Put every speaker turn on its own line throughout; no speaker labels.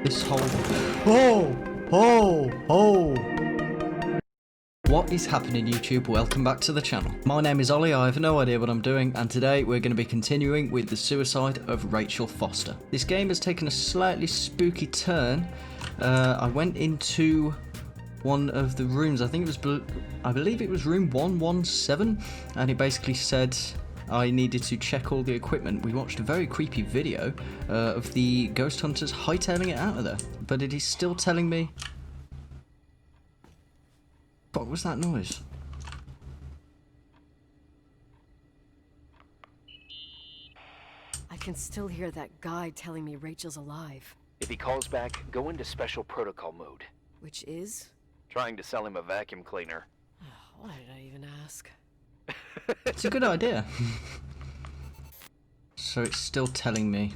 This whole... Oh! Oh! Oh! What is happening, YouTube? Welcome back to the channel. My name is Ollie, I have no idea what I'm doing, and today we're going to be continuing with the suicide of Rachel Foster. This game has taken a slightly spooky turn. I went into one of the rooms, I believe it was room 117, and it basically said I needed to check all the equipment. We watched a very creepy video of the ghost hunters hightailing it out of there, but it is still telling me... What was that noise?
I can still hear that guy telling me Rachel's alive.
If he calls back, go into special protocol mode.
Which is?
Trying to sell him a vacuum cleaner.
Why did I even ask?
It's a good idea. So it's still telling me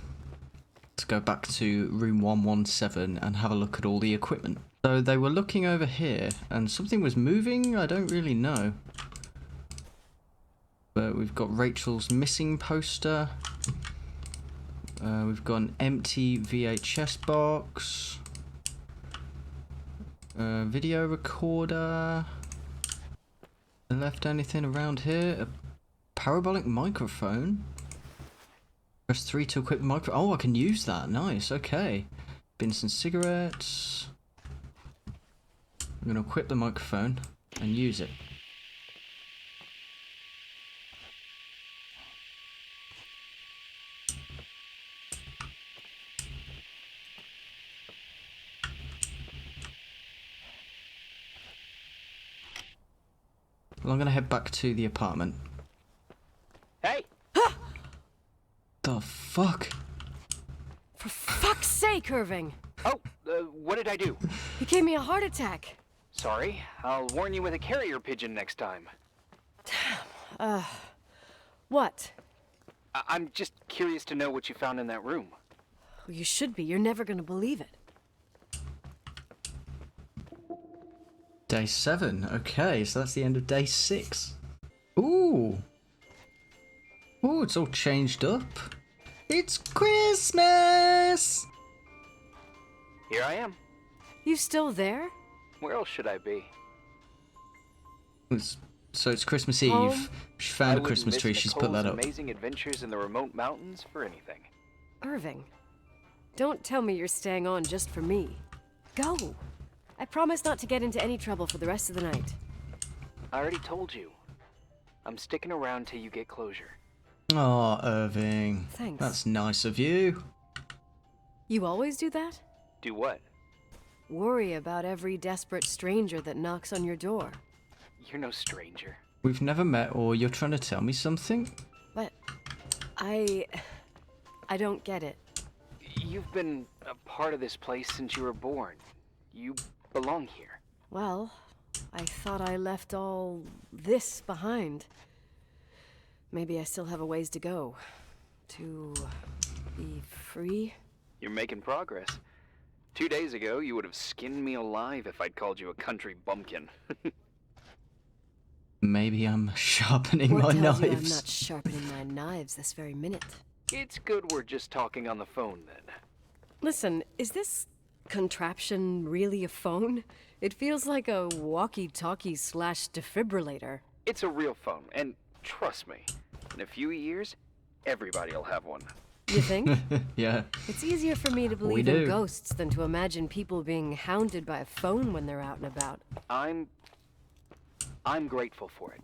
to go back to room 117 and have a look at all the equipment. So they were looking over here and something was moving, I don't really know. But we've got Rachel's missing poster. We've got an empty VHS box. Video recorder. Left anything around here? A parabolic microphone. Press 3 to equip the microphone. Oh, I can use that. Nice, okay. Bins and cigarettes. I'm going to equip the microphone and use it. Well, I'm going to head back to the apartment.
Hey!
The fuck?
For fuck's sake, Irving!
Oh, what did I do?
You gave me a heart attack.
Sorry, I'll warn you with a carrier pigeon next time.
What?
I'm just curious to know what you found in that room.
Well, you should be. You're never gonna believe it.
Day 7. Okay, so that's the end of day 6. Ooh. Ooh, it's all changed up. It's Christmas!
Here I am.
You still there?
Where else should I be?
So it's Christmas
Home?
Eve. She found a Christmas tree, she's put that up.
Amazing adventures in the remote mountains for anything.
Irving, don't tell me you're staying on just for me. Go. I promise not to get into any trouble for the rest of the night.
I already told you. I'm sticking around till you get closure.
Aw, Irving.
Thanks.
That's nice of you.
You always do that?
Do what?
Worry about every desperate stranger that knocks on your door.
You're no stranger.
We've never met, or you're trying to tell me something?
But I don't get it.
You've been a part of this place since you were born. You belong here.
Well, I thought I left all this behind. Maybe I still have a ways to go. To be free?
You're making progress. 2 days ago, you would have skinned me alive if I'd called you a country bumpkin.
Maybe I'm sharpening
What
my
tells you I'm
knives.
not sharpening my knives this very minute?
It's good we're just talking on the phone, then.
Listen, is this contraption really a phone? It feels like a walkie-talkie / defibrillator.
It's a real phone, and trust me, in a few years, everybody'll have one.
You think?
Yeah.
It's easier for me to believe
do.
in ghosts than to imagine people being hounded by a phone when they're out and about.
I'm grateful for it.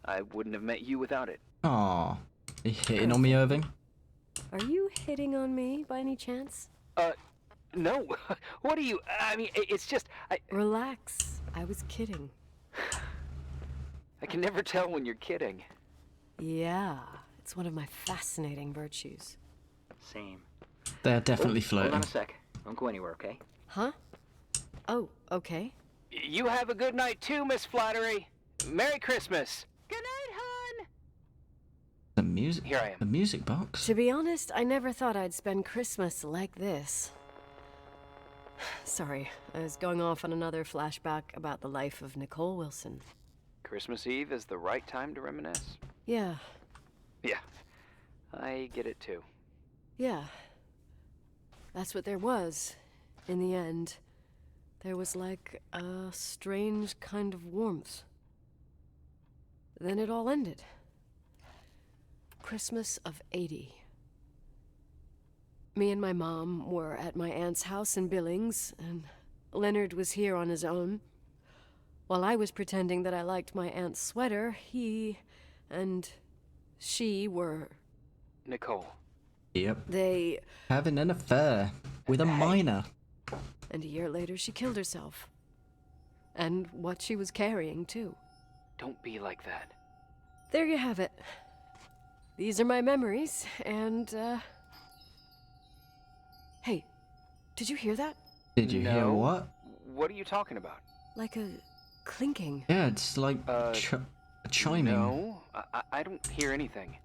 I wouldn't have met you without it.
Aw. Are you hitting on me, Irving?
Are you hitting on me by any chance?
No. What are you... I mean, it's just...
Relax. I was kidding.
I can never tell when you're kidding.
Yeah, it's one of my fascinating virtues.
Same.
They're definitely
Hold
flirting.
on a sec. Don't go anywhere, okay?
Huh? Oh, okay.
You have a good night too, Miss Flattery. Merry Christmas. Good night, hon.
The music.
Here I am.
The music box.
To be honest, I never thought I'd spend Christmas like this. Sorry, I was going off on another flashback about the life of Nicole Wilson.
Christmas Eve is the right time to reminisce.
Yeah,
Yeah, I get it too.
yeah. that's what there was. In the end, there was like a strange kind of warmth. Then it all ended. Christmas of '80. Me and my mom were at my aunt's house in Billings, and Leonard was here on his own. While I was pretending that I liked my aunt's sweater, he and she were...
Nicole.
Yep.
They...
Having an affair with a minor.
And a year later, she killed herself. And what she was carrying, too.
Don't be like that.
There you have it. These are my memories, and, Hey, did you hear that?
Did you hear
No.
what?
What are you talking about?
Like a clinking.
Yeah, it's like chiming.
No, I don't hear anything.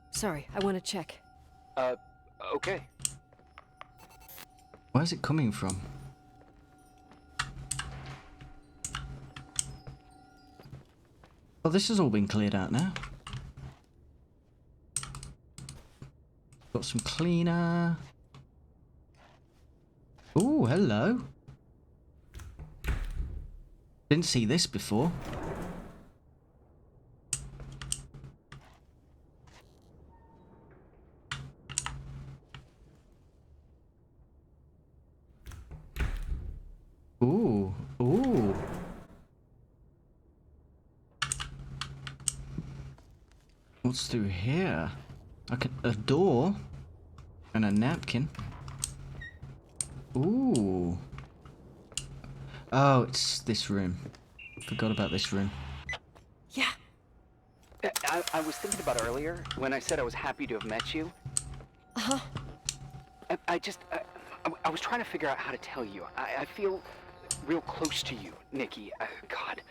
Sorry, I want to check.
Okay.
Where's it coming from? Well, this has all been cleared out now. Got some cleaner. Ooh, hello. Didn't see this before. Ooh, ooh. What's through here? A door and a napkin. Ooh. Oh, it's this room. Forgot about this room.
Yeah.
I was thinking about earlier when I said I was happy to have met you.
Uh-huh.
I was trying to figure out how to tell you. I feel real close to you, Nikki. God,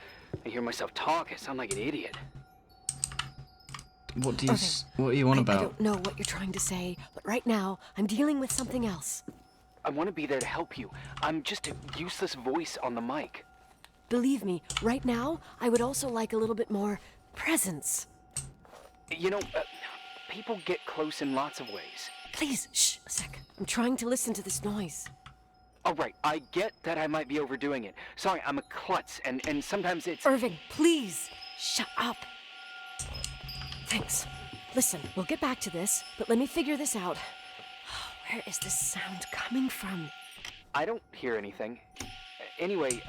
I hear myself talk. I sound like an idiot.
What do you what are you on
I
about?
don't know what you're trying to say, but right now, I'm dealing with something else.
I want to be there to help you. I'm just a useless voice on the mic.
Believe me, right now, I would also like a little bit more presence.
You know, people get close in lots of ways.
Please, shh, a sec. I'm trying to listen to this noise.
All right, I get that I might be overdoing it. Sorry, I'm a klutz, and sometimes it's...
Irving, please, shut up. Thanks. Listen, we'll get back to this, but let me figure this out. Where is this sound coming from?
I don't hear anything. Anyway,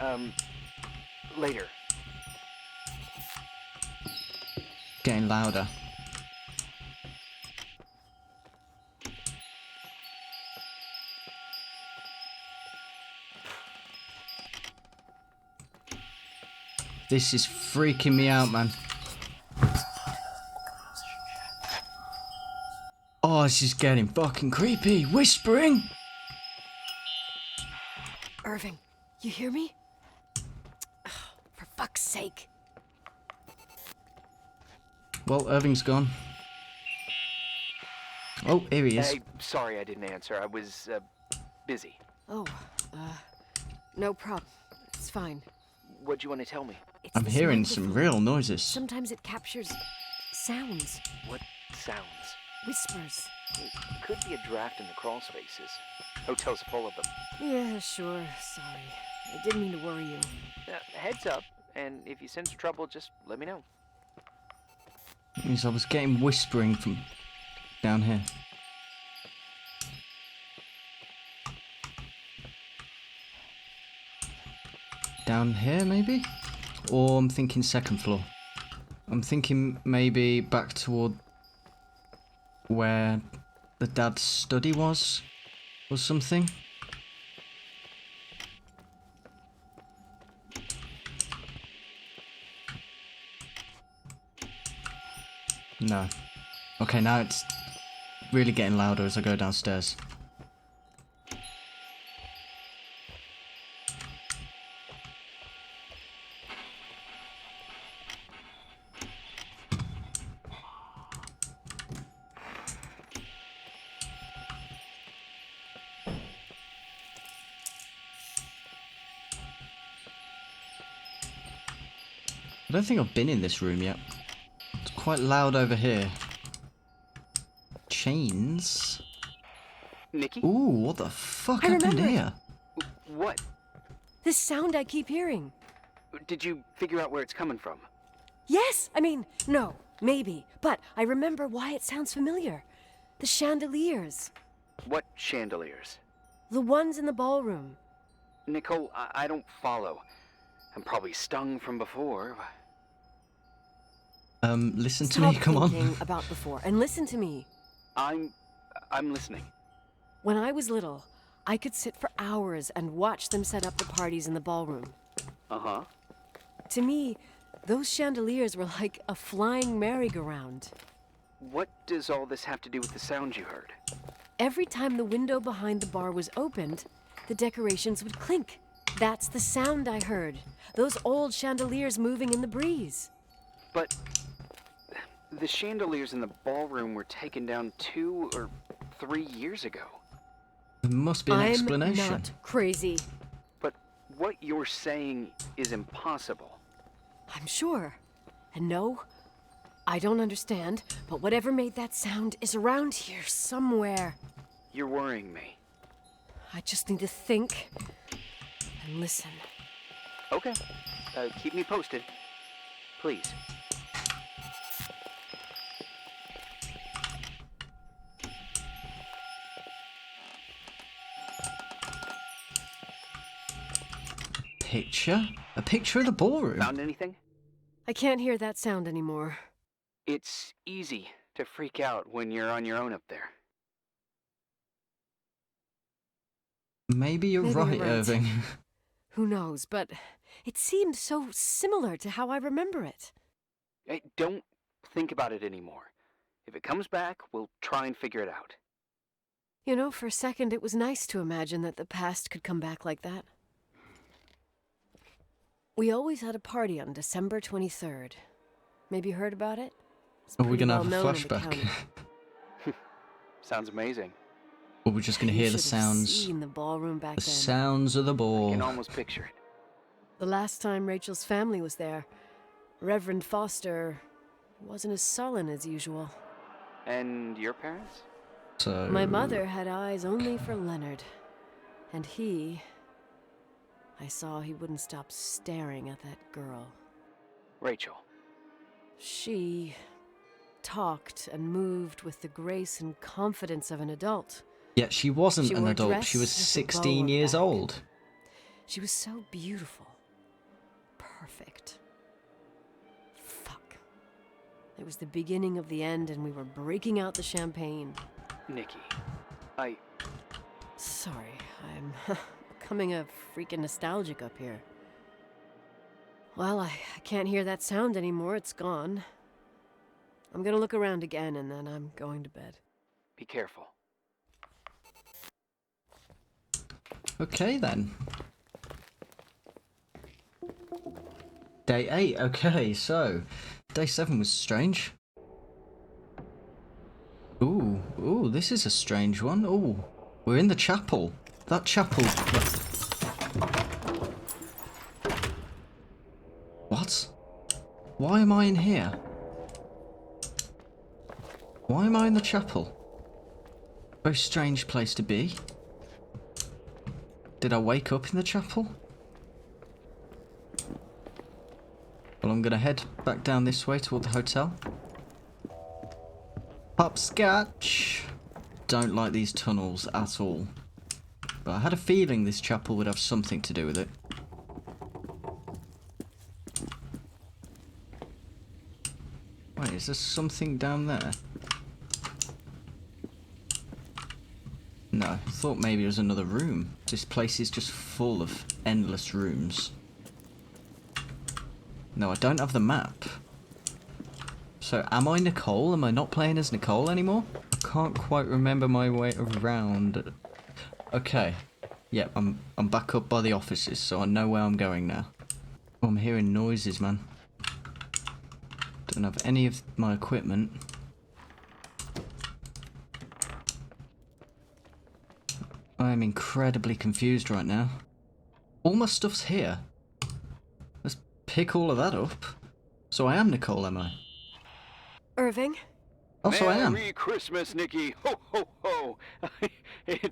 later.
Getting louder. This is freaking me out, man. Oh, this is getting fucking creepy. Whispering.
Irving, you hear me? Ugh, for fuck's sake.
Well, Irving's gone. Oh, here he is.
Hey, sorry I didn't answer. I was, busy.
Oh, no problem. It's fine.
What'd you want to tell me?
It's
I'm
this
hearing some
microphone.
real noises.
Sometimes it captures sounds,
What sounds?
whispers.
It could be a draft in the crawl spaces. Hotel's full of them.
Yeah, sure. Sorry. I didn't mean to worry you.
Heads up, and if you sense trouble, just let me know.
Means I was getting whispering from down here. Down here, maybe? Or I'm thinking second floor. I'm thinking maybe back toward where the dad's study was, or something. No. Okay, now it's really getting louder as I go downstairs. I don't think I've been in this room yet. It's quite loud over here. Chains.
Nikki?
Ooh, what the fuck
I
happened
remember it.
here?
What?
This sound I keep hearing.
Did you figure out where it's coming from?
Yes! I mean, no, maybe. But I remember why it sounds familiar. The chandeliers.
What chandeliers?
The ones in the ballroom.
Nicole, I don't follow. I'm probably stung from before.
Listen to
Stop
me, come
thinking
on.
about before and listen to me.
I'm listening.
When I was little, I could sit for hours and watch them set up the parties in the ballroom.
Uh-huh.
To me, those chandeliers were like a flying merry-go-round.
What does all this have to do with the sound you heard?
Every time the window behind the bar was opened, the decorations would clink. That's the sound I heard. Those old chandeliers moving in the breeze.
But the chandeliers in the ballroom were taken down 2 or 3 years ago.
There must be an explanation.
I'm not crazy.
But what you're saying is impossible.
I'm sure. And no, I don't understand, but whatever made that sound is around here somewhere.
You're worrying me.
I just need to think and listen.
Okay. Keep me posted. Please.
Picture? A picture of the ballroom?
Found anything?
I can't hear that sound anymore.
It's easy to freak out when you're on your own up there.
Maybe you're
Maybe
right,
you're right.
Irving.
Who knows, but it seemed so similar to how I remember it.
Hey, don't think about it anymore. If it comes back, we'll try and figure it out.
You know, for a second it was nice to imagine that the past could come back like that. We always had a party on December 23rd. Maybe you heard about it? It's
Are we
pretty
gonna have a
well known in the
flashback?
county.
Sounds amazing.
Or we're just gonna
You
hear the
should have
sounds.
seen the ballroom back
The
then.
sounds of the
I
ball.
can almost picture it.
The last time Rachel's family was there, Reverend Foster wasn't as sullen as usual.
And your parents?
So
My mother had eyes only for Leonard. And I saw he wouldn't stop staring at that girl.
Rachel.
She talked and moved with the grace and confidence of an adult.
Yet she wasn't
She
an
wore a
adult.
dress
She was
with a bow
16
on the
years
back.
old.
She was so beautiful. Perfect. Fuck. It was the beginning of the end and we were breaking out the champagne.
Nikki.
Sorry, I'm becoming a freaking nostalgic up here. Well, I can't hear that sound anymore. It's gone. I'm gonna look around again and then I'm going to bed.
Be careful.
Okay then. Day 8, okay, so day 7 was strange. Ooh, this is a strange one. Ooh, we're in the chapel. That chapel. What? Why am I in here? Why am I in the chapel? Very strange place to be. Did I wake up in the chapel? Well, I'm gonna head back down this way toward the hotel. Hopscotch! Don't like these tunnels at all. But I had a feeling this chapel would have something to do with it. Wait, is there something down there? No, I thought maybe it was another room. This place is just full of endless rooms. No, I don't have the map. So, am I Nicole? Am I not playing as Nicole anymore? I can't quite remember my way around. Okay. Yep, I'm back up by the offices, so I know where I'm going now. Oh, I'm hearing noises, man. Don't have any of my equipment. I am incredibly confused right now. All my stuff's here. Let's pick all of that up. So I am Nicole, am I?
Irving?
Oh, so I am.
Merry Christmas, Nikki. Ho, ho, ho. It's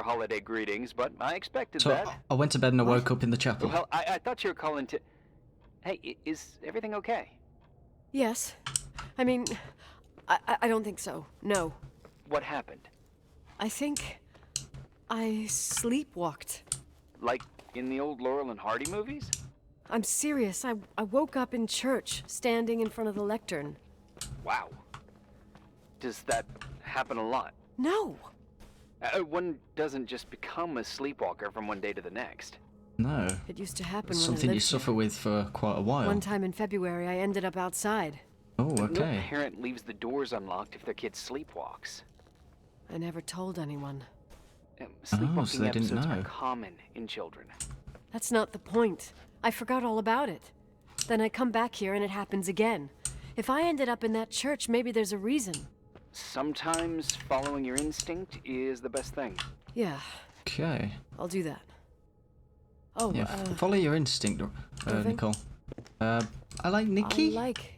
holiday greetings, but I expected
So
that.
I went to bed and I woke up in the chapel.
Well, I thought you were calling to... Hey, is everything okay?
Yes. I mean, I don't think so. No.
What happened?
I think I sleepwalked.
Like in the old Laurel and Hardy movies?
I'm serious. I woke up in church, standing in front of the lectern.
Wow. Does that happen a lot?
No.
One doesn't just become a sleepwalker from one day to the next.
No.
It used to happen
It's
when I
something you
lived
suffer
here.
with for quite a while.
One time in February, I ended up outside.
Oh,
No
okay.
parent leaves the doors unlocked if their kid sleepwalks.
I never told anyone.
Sleepwalking
so they didn't
episodes
know.
are common in children.
That's not the point. I forgot all about it. Then I come back here and it happens again. If I ended up in that church, maybe there's a reason.
Sometimes following your instinct is the best thing.
Yeah,
Okay.
I'll do that. Oh,
Yeah, follow your instinct,
Irving?
Nicole. I like Nikki.
I like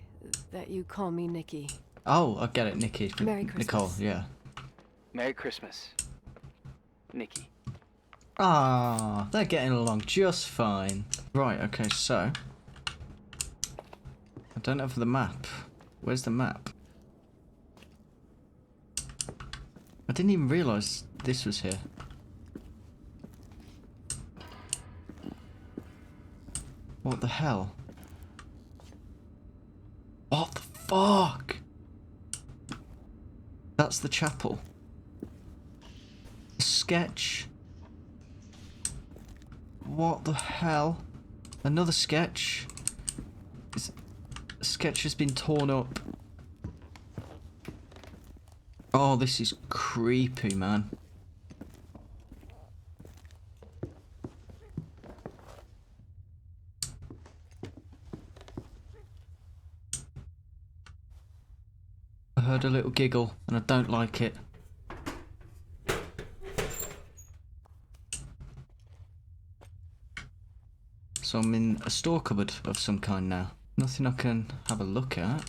that you call me Nikki.
Oh, I get it, Nikki.
Merry
Nicole,
Christmas.
yeah.
Merry Christmas, Nikki.
Ah, they're getting along just fine. Right, okay, so... I don't have the map. Where's the map? I didn't even realise this was here. What the hell? What the fuck? That's the chapel. Sketch. What the hell? Another sketch? Sketch has been torn up. Oh, this is creepy, man. I heard a little giggle, and I don't like it. So I'm in a store cupboard of some kind now. Nothing I can have a look at.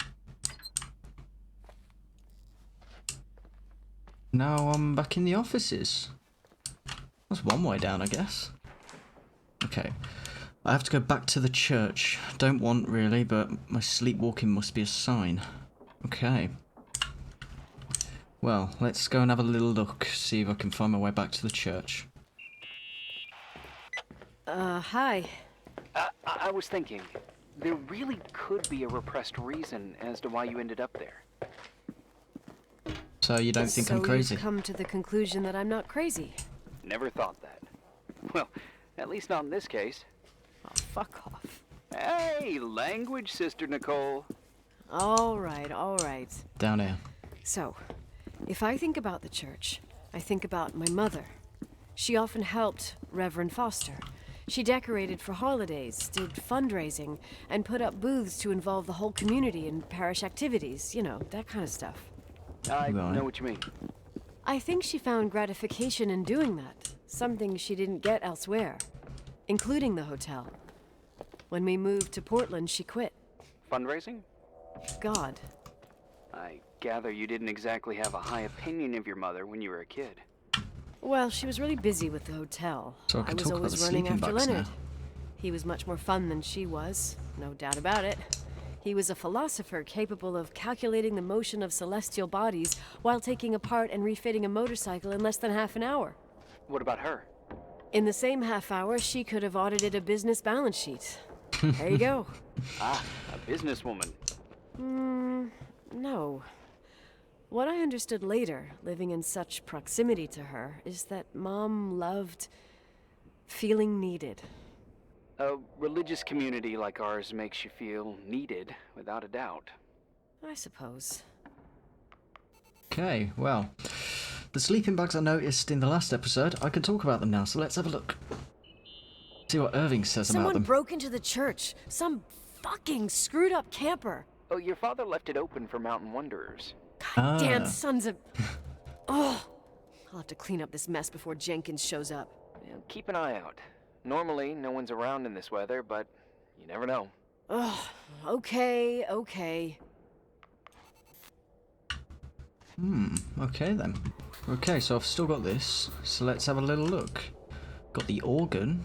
Now I'm back in the offices. That's one way down, I guess. Okay. I have to go back to the church. Don't want, really, but my sleepwalking must be a sign. Okay. Well, let's go and have a little look, see if I can find my way back to the church.
Hi.
I was thinking, there really could be a repressed reason as to why you ended up there.
So you don't think
So
I'm crazy?
you've come to the conclusion that I'm not crazy.
Never thought that. Well, at least not in this case.
Oh, fuck off.
Hey, language, Sister Nicole.
All right, all right.
Down here.
So, if I think about the church, I think about my mother. She often helped Reverend Foster. She decorated for holidays, did fundraising, and put up booths to involve the whole community in parish activities, you know, that kind of stuff.
I
Right.
know what you mean.
I think she found gratification in doing that, something she didn't get elsewhere, including the hotel. When we moved to Portland, she quit.
Fundraising?
God.
I gather you didn't exactly have a high opinion of your mother when you were a kid.
Well, she was really busy with the hotel.
So I can
was
talk about
always
the
running
sleeping
after
bags
Leonard.
now.
He was much more fun than she was, no doubt about it. He was a philosopher capable of calculating the motion of celestial bodies while taking apart and refitting a motorcycle in less than half an hour.
What about her?
In the same half hour, she could have audited a business balance sheet. There you go.
Ah, a businesswoman.
No. What I understood later, living in such proximity to her, is that Mom loved feeling needed.
A religious community like ours makes you feel needed, without a doubt.
I suppose.
Okay, well, the sleeping bags I noticed in the last episode, I can talk about them now, so let's have a look. See what Irving says about
Someone
them.
broke into the church. Some fucking screwed up camper.
Oh, your father left it open for mountain wanderers.
Damn sons of... Oh, I'll have to clean up this mess before Jenkins shows up.
Yeah, keep an eye out. Normally, no one's around in this weather, but you never know.
Ugh, okay.
Okay then. Okay, so I've still got this. So let's have a little look. Got the organ.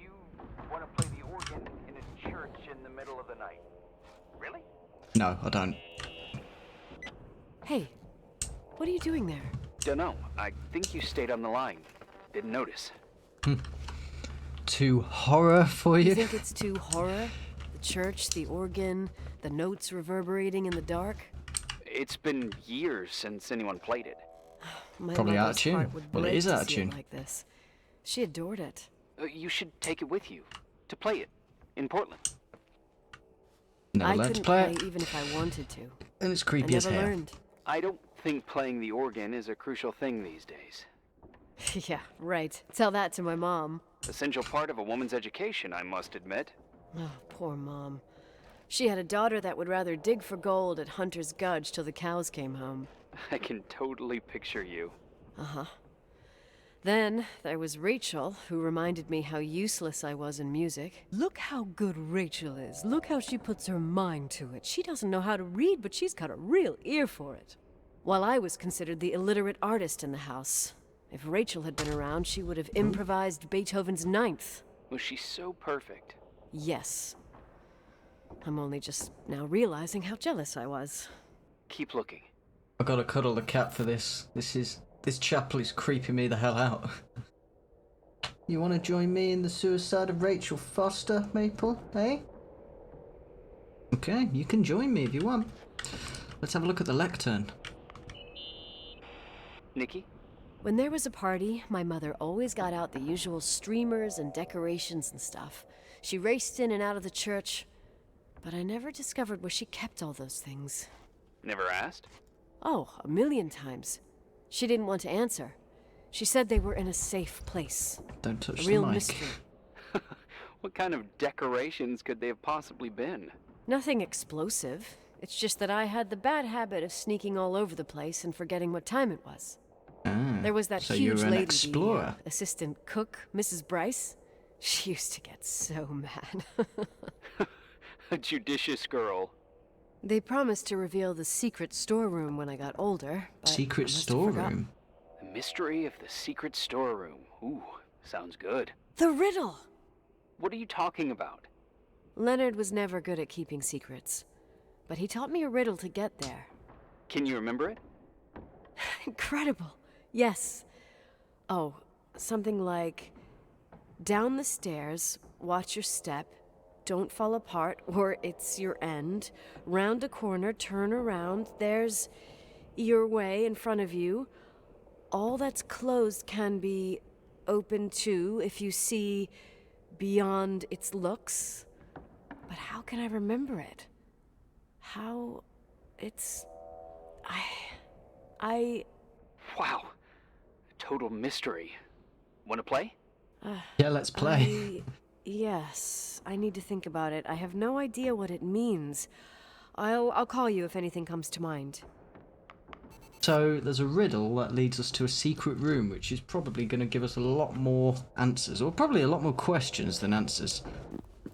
You want to play the organ in a church in the middle of the night? Really?
No, I don't.
Hey, what are you doing there?
Dunno. I think you stayed on the line. Didn't notice.
Too horror for
You
you?
think it's too horror? The church, the organ, the notes reverberating in the dark?
It's been years since anyone played it.
My
Probably out of
mother's
tune.
heart would
Well, it
break
is
to
out of
see
tune.
it like this. She adored it.
You should take it with you to play it in Portland.
Never
I
let's
couldn't
play
play
it.
even if I wanted to.
And it's
I
creepy as
never
hell.
learned.
I don't think playing the organ is a crucial thing these days.
Yeah, right. Tell that to my mom.
Essential part of a woman's education, I must admit.
Oh, poor mom. She had a daughter that would rather dig for gold at Hunter's Gulch till the cows came home.
I can totally picture you.
Uh-huh. Then there was Rachel, who reminded me how useless I was in music. Look how good Rachel is. Look how she puts her mind to it. She doesn't know how to read, but she's got a real ear for it. While I was considered the illiterate artist in the house. If Rachel had been around, she would have improvised Beethoven's Ninth.
Was she so perfect?
Yes. I'm only just now realizing how jealous I was.
Keep looking.
I gotta cuddle the cat for this. This chapel is creeping me the hell out. You wanna join me in the suicide of Rachel Foster, Maple, eh? Okay, you can join me if you want. Let's have a look at the lectern.
Nikki?
When there was a party, my mother always got out the usual streamers and decorations and stuff. She raced in and out of the church, but I never discovered where she kept all those things.
Never asked?
Oh, a million times. She didn't want to answer. She said they were in a safe place.
Don't touch
A
the
real
mic.
mystery.
What kind of decorations could they have possibly been?
Nothing explosive. It's just that I had the bad habit of sneaking all over the place and forgetting what time it was.
Ah,
There was that
so
huge
you're an
lady,
explorer.
the assistant cook, Mrs. Bryce. She used to get so mad.
A judicious girl.
They promised to reveal the secret storeroom when I got older, but I
Secret
must have forgotten.
storeroom.
The mystery of the secret storeroom. Ooh, sounds good.
The riddle!
What are you talking about?
Leonard was never good at keeping secrets, but he taught me a riddle to get there.
Can you remember it?
Incredible. Yes. Oh, something like, down the stairs, watch your step, don't fall apart or it's your end, round a corner, turn around, there's your way in front of you. All that's closed can be open too if you see beyond its looks. But how can I remember it? How it's... I...
Wow. Total mystery. Want to play?
Yeah, let's play.
Yes, I need to think about it. I have no idea what it means. I'll call you if anything comes to mind.
So there's a riddle that leads us to a secret room, which is probably going to give us a lot more answers, or probably a lot more questions than answers.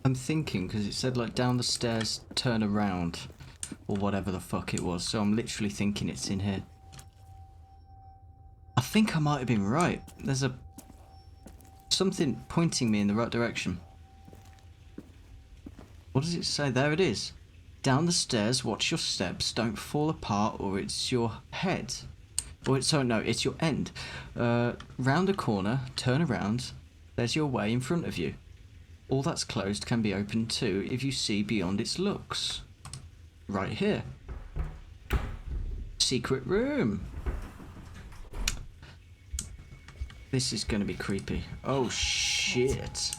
I'm thinking, because it said like down the stairs, turn around, or whatever the fuck it was, so I'm literally thinking it's in here. I think I might have been right. There's something pointing me in the right direction. What does it say? There it is. Down the stairs, watch your steps, don't fall apart or it's your head. Or it's, sorry, no, it's your end. Round the corner, turn around, there's your way in front of you. All that's closed can be opened too if you see beyond its looks. Right here. Secret room. This is going to be creepy. Oh shit.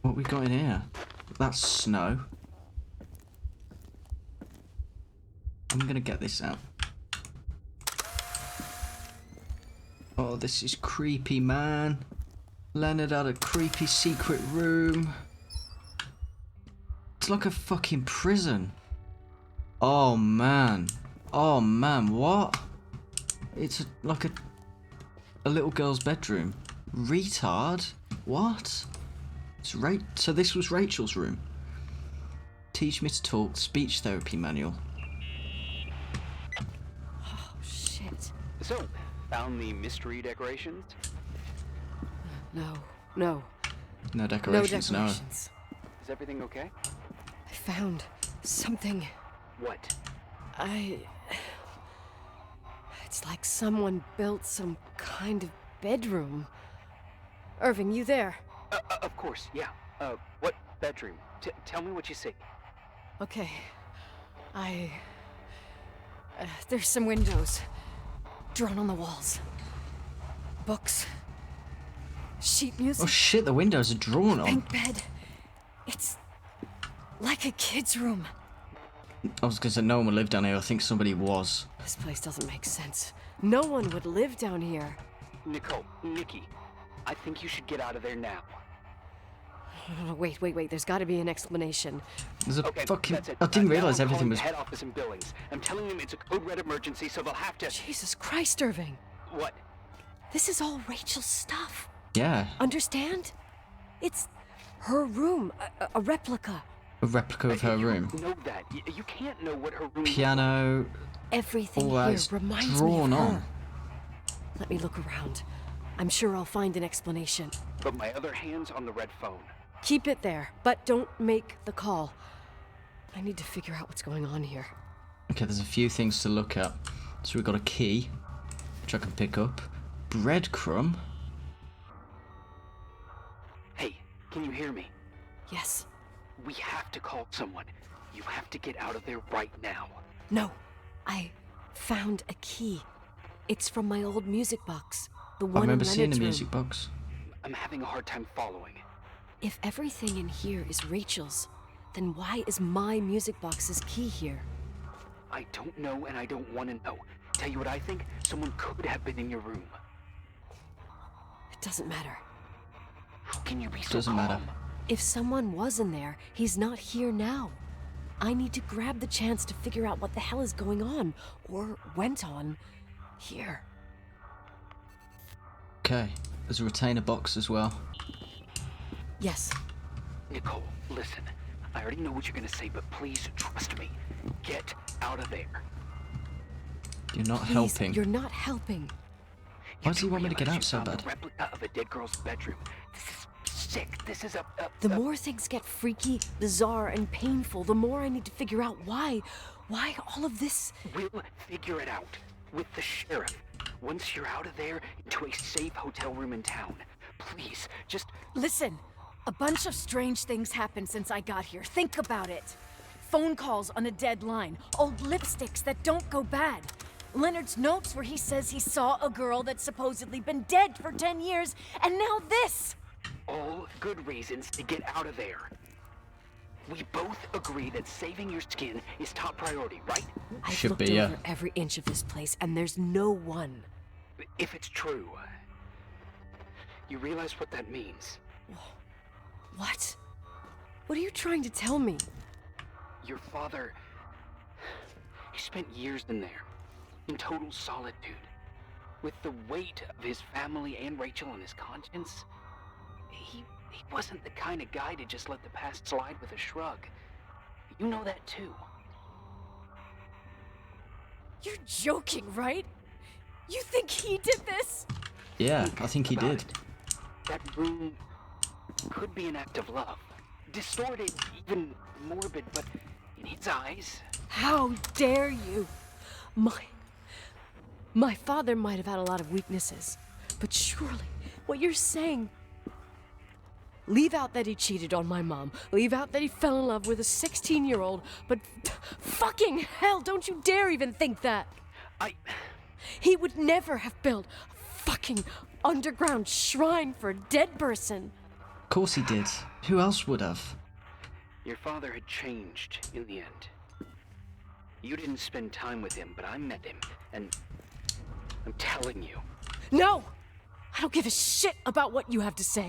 What we got in here? That's snow. I'm going to get this out. Oh, this is creepy, man. Leonard had a creepy secret room. It's like a fucking prison. Oh man. Oh man, what? It's like a little girl's bedroom. Retard? What? So this was Rachel's room. Teach Me to Talk speech therapy manual.
Oh, shit.
So, found the mystery decorations?
No.
No
No
decorations, no.
decorations.
Is everything okay?
I found something.
What?
It's like someone built some kind of bedroom. Irving, you there?
Of course, yeah. What bedroom? Tell me what you see.
Okay. There's some windows drawn on the walls. Books. Sheet music.
Oh shit, the windows are drawn on.
Pink bed. It's like a kid's room.
I was gonna say no one would live down here. I think somebody was.
This place doesn't make sense. No one would live down here.
Nikki, I think you should get out of there now.
Oh, wait. There's got to be an explanation.
There's a
Okay,
fucking...
that's it.
I didn't
Now
realise
I'm
everything
calling
was...
the head office in Billings. I'm telling them it's a code red emergency, so they'll have to...
Jesus Christ, Irving.
What?
This is all Rachel's stuff.
Yeah,
Understand? It's her room, a replica.
a replica of her
You
room.
know that. You can't know what her room...
Piano,
Everything
all
here
that's
reminds me
drawn
of her.
on.
Let me look around. I'm sure I'll find an explanation.
But my other hand's on the red phone.
Keep it there, but don't make the call. I need to figure out what's going on here.
Okay, there's a few things to look at. So we've got a key, which I can pick up. Breadcrumb.
Hey, can you hear me?
Yes.
We have to call someone. You have to get out of there right now.
No. I found a key. It's from my old music box. The
I
one
remember
in
seeing a
Leonard's
music
room.
box.
I'm having a hard time following.
If everything in here is Rachel's, then why is my music box's key here?
I don't know and I don't want to know. Tell you what I think? Someone could have been in your room.
It doesn't matter.
How can you be so
Doesn't matter.
calm?
If someone was in there, he's not here now. I need to grab the chance to figure out what the hell is going on, or went on, here.
Okay, there's a retainer box as well.
Yes.
Nicole, listen. I already know what you're gonna say, but please trust me. Get out of there.
You're not
Please,
helping.
You're not helping.
Why does he
do
want me to get
realize
out
you
so
found
bad?
a replica of a dead girl's bedroom. This is sick. This is
The more things get freaky, bizarre, and painful, the more I need to figure out why all of this...
We'll figure it out. With the sheriff. Once you're out of there, into a safe hotel room in town. Please, just...
Listen, a bunch of strange things happened since I got here. Think about it. Phone calls on a dead line, old lipsticks that don't go bad. Leonard's notes where he says he saw a girl that's supposedly been dead for 10 years, and now this!
all good reasons to get out of there. We both agree that saving your skin is top priority, right?
I've
Should
looked
be, yeah.
over every inch of this place, and there's no one.
If it's true, you realize what that means.
What? What are you trying to tell me?
Your father, he spent years in there, in total solitude. With the weight of his family and Rachel on his conscience, he wasn't the kind of guy to just let the past slide with a shrug. You know that too.
You're joking, right? You think he did this?
Yeah, I think he
about
did.
it. That room could be an act of love. Distorted, even morbid, but in his eyes,
How dare you? My father might have had a lot of weaknesses, but surely what you're saying... Leave out that he cheated on my mom. Leave out that he fell in love with a 16-year-old, but fucking hell, don't you dare even think that. He would never have built a fucking underground shrine for a dead person.
Of course he did. Who else would have?
your father had changed in the end. You didn't spend time with him, but I met him, and I'm telling you,
No! I don't give a shit about what you have to say.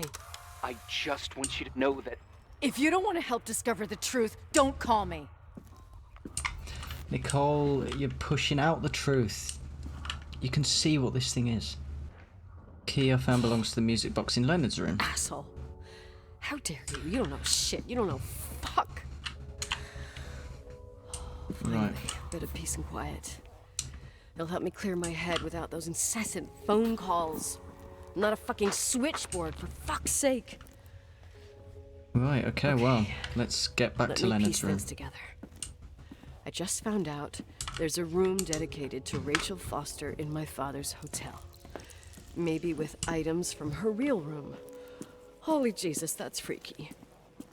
I just want you to know that
If you don't want to help discover the truth, don't call me.
Nicole, you're pushing out the truth. You can see what this thing is. Key I found belongs to the music box in Leonard's room.
Asshole. How dare you? You don't know shit. You don't know fuck. Finally,
Right.
a bit of peace and quiet. It'll help me clear my head without those incessant phone calls. I'm not a fucking switchboard, for fuck's sake.
Right, okay, well, let's get back
Let
to
me
Leonard's
piece
room.
things together. I just found out there's a room dedicated to Rachel Foster in my father's hotel. Maybe with items from her real room. Holy Jesus, that's freaky.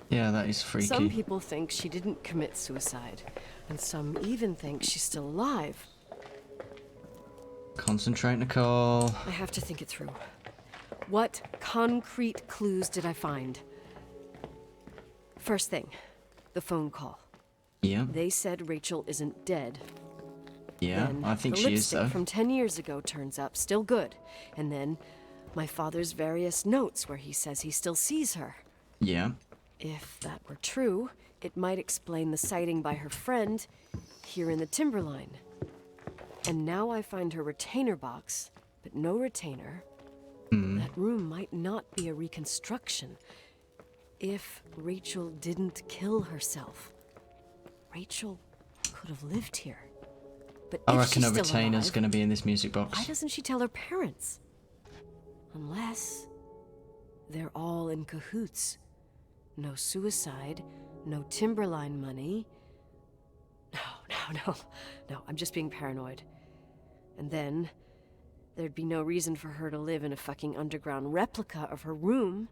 Yeah, that is freaky.
Some people think she didn't commit suicide, and some even think she's still alive.
Concentrate, Nicole.
I have to think it through. What concrete clues did I find? First thing, the phone call.
Yeah,
They said Rachel isn't dead.
yeah,
Then
I think
the
she is,
lipstick
though.
from 10 years ago turns up, still good. And then my father's various notes where he says he still sees her.
Yeah,
If that were true, it might explain the sighting by her friend here in the Timberline. And now I find her retainer box, but no retainer. That room might not be a reconstruction. If Rachel didn't kill herself, Rachel could have lived here. But
I
if
reckon
she's
a
still
retainer's
alive,
going to be in this music
why
box.
doesn't she tell her parents? Unless they're all in cahoots. No suicide, no Timberline money. No, I'm just being paranoid. And then there'd be no reason for her to live in a fucking underground replica of her room.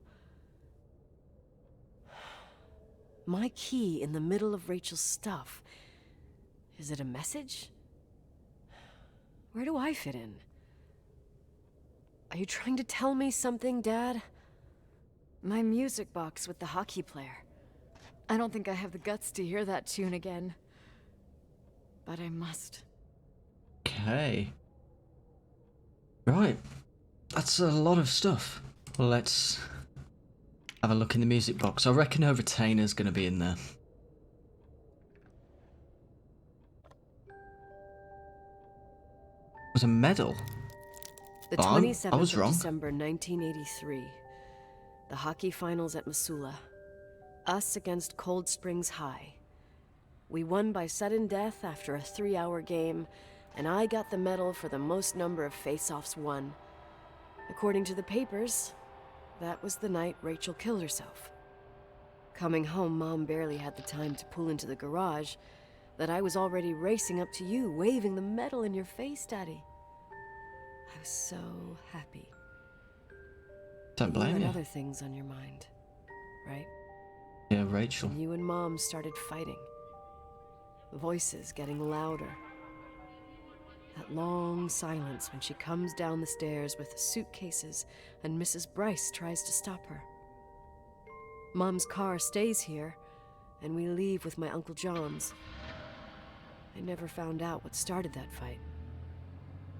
My key in the middle of Rachel's stuff. Is it a message? Where do I fit in? Are you trying to tell me something, Dad?
My music box with the hockey player. I don't think I have the guts to hear that tune again. But I must.
Okay. Right. That's a lot of stuff. Well, let's have a look in the music box. I reckon her retainer's going to be in there. It was a medal.
The
Oh, I
27th
was
of
wrong.
December 1983. The hockey finals at Missoula. Us against Cold Springs High. We won by sudden death after a 3-hour game, and I got the medal for the most number of face-offs won. According to the papers, that was the night Rachel killed herself. Coming home, Mom barely had the time to pull into the garage that I was already racing up to you, waving the medal in your face, Daddy. I was so happy.
Don't
You
blame
had
you.
other things on your mind, right?
Yeah, Rachel.
And you and Mom started fighting. Voices getting louder. That long silence when she comes down the stairs with the suitcases and Mrs. Bryce tries to stop her. Mom's car stays here, and we leave with my Uncle John's. I never found out what started that fight.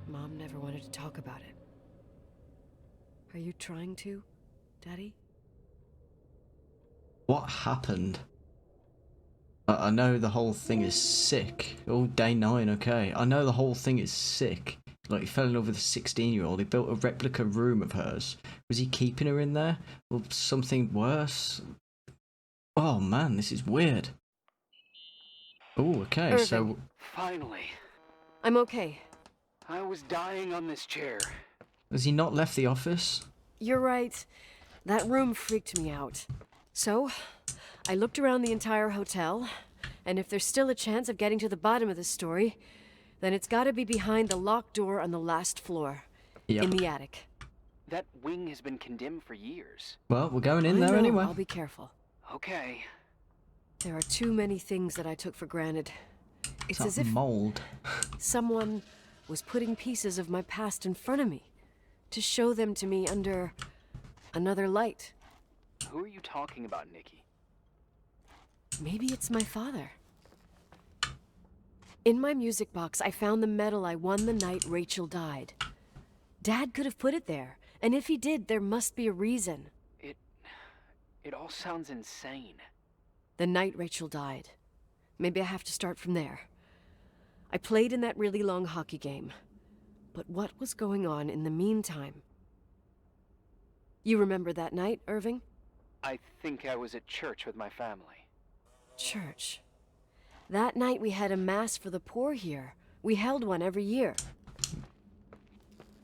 Mom never wanted to talk about it. Are you trying to, Daddy?
What happened? I know the whole thing is sick. Oh, day 9, okay. I know the whole thing is sick. Like, he fell in love with a 16-year-old. He built a replica room of hers. Was he keeping her in there? Or something worse? Oh, man, this is weird. Oh, okay, so...
Irving.
Finally.
I'm okay.
I was dying on this chair.
Has he not left the office?
You're right. That room freaked me out. So, I looked around the entire hotel, and if there's still a chance of getting to the bottom of this story, then it's gotta be behind the locked door on the last floor.
Yep.
In the attic.
That wing has been condemned for years.
Well, we're going in
I
there
know,
anyway.
I'll be careful.
Okay.
There are too many things that I took for granted. It's as if
mold.
someone was putting pieces of my past in front of me to show them to me under another light.
Who are you talking about, Nikki?
Maybe it's my father. In my music box, I found the medal I won the night Rachel died. Dad could have put it there, and if he did, there must be a reason.
It all sounds insane.
The night Rachel died. Maybe I have to start from there. I played in that really long hockey game. But what was going on in the meantime? You remember that night, Irving?
I think I was at church with my family.
Church. That night we had a mass for the poor here. We held one every year.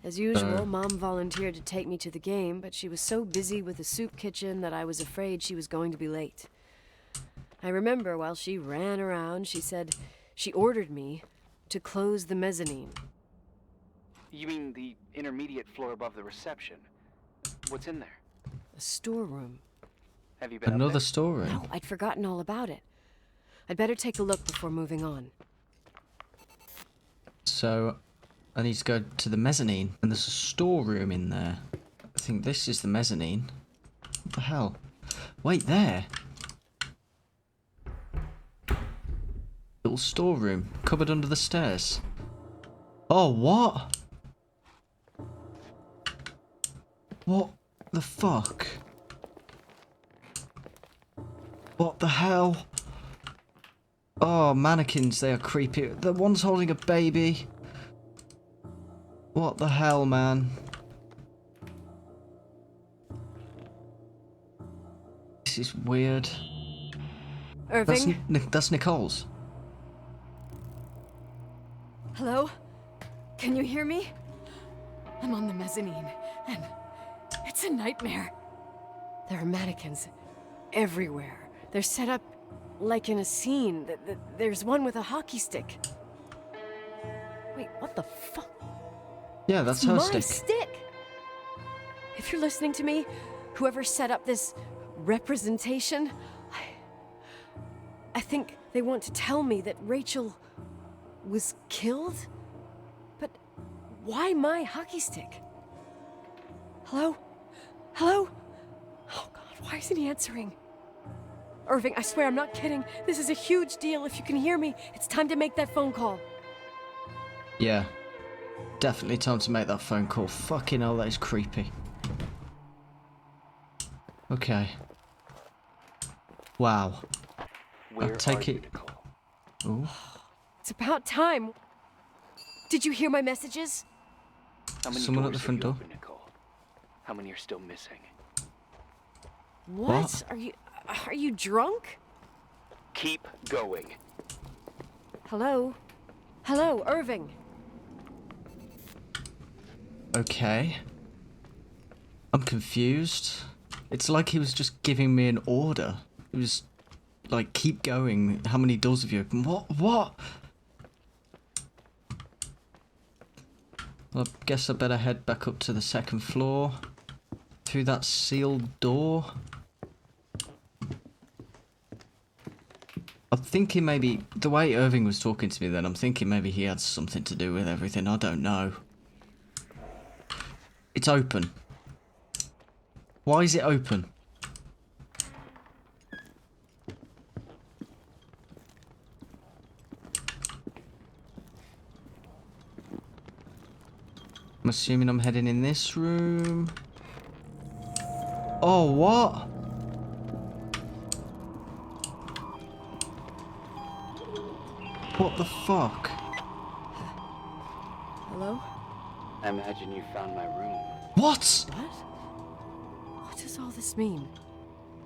As usual, Mom volunteered to take me to the game, but she was so busy with the soup kitchen that I was afraid she was going to be late. I remember while she ran around, she said she ordered me to close the mezzanine.
You mean the intermediate floor above the reception? What's in there?
A storeroom.
Have you been up
Another
there?
storeroom.
No, I'd forgotten all about it. I'd better take a look before moving on.
So, I need to go to the mezzanine, and there's a storeroom in there. I think this is the mezzanine. What the hell? Wait, there. Little storeroom, cupboard under the stairs. Oh, what? What the fuck? What the hell? Oh, mannequins, they are creepy. The one's holding a baby. What the hell, man? This is weird.
Irving?
That's Nicole's.
Hello? Can you hear me? I'm on the mezzanine, and it's a nightmare.
There are mannequins everywhere. They're set up like in a scene. There's one with a hockey stick. Wait, what the fuck?
Yeah, that's
It's
her
my
stick.
If you're listening to me, whoever set up this representation, I think they want to tell me that Rachel was killed? But why my hockey stick? Hello? Hello? Oh God, why isn't he answering? Irving, I swear I'm not kidding. This is a huge deal. If you can hear me, it's time to make that phone call.
Yeah. Definitely time to make that phone call. Fucking hell, that is creepy. Okay. Wow.
Where
take
are you,
it-
Nicole?
Ooh.
It's about time. Did you hear my messages?
How many
Someone at
doors
the front
have you
door.
opened, Nicole? How many are still missing?
What? Are you drunk?
Keep going.
Hello? Hello, Irving.
Okay. I'm confused. It's like he was just giving me an order. It was like, keep going. How many doors have you opened? What? Well, I guess I better head back up to the second floor. Through that sealed door. I'm thinking maybe, the way Irving was talking to me then, I'm thinking maybe he had something to do with everything. I don't know. It's open. Why is it open? I'm assuming I'm heading in this room. Oh, what? What the fuck?
Hello?
I imagine you found my room.
What?
What? What does all this mean?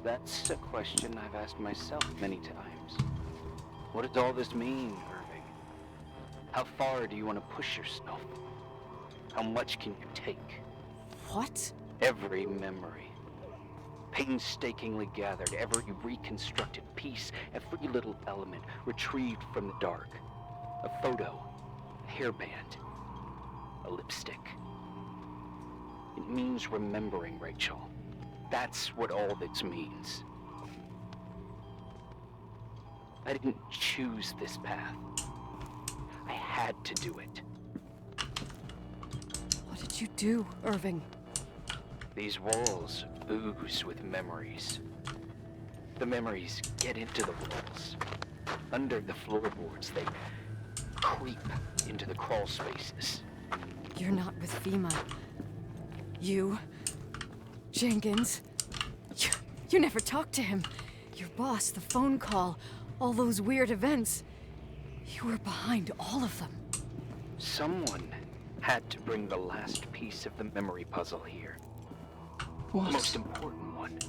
That's a question I've asked myself many times. What does all this mean, Irving? How far do you want to push yourself? How much can you take?
What?
Every memory. Painstakingly gathered, every reconstructed piece, every little element retrieved from the dark. A photo, a hairband, a lipstick. It means remembering, Rachel. That's what all this means. I didn't choose this path. I had to do it.
What did you do, Irving?
These walls ooze with memories. The memories get into the walls. Under the floorboards, they creep into the crawl spaces.
You're not with FEMA. You... Jenkins... You never talked to him. Your boss, the phone call, all those weird events. You were behind all of them.
Someone had to bring the last piece of the memory puzzle here.
What?
The most important one.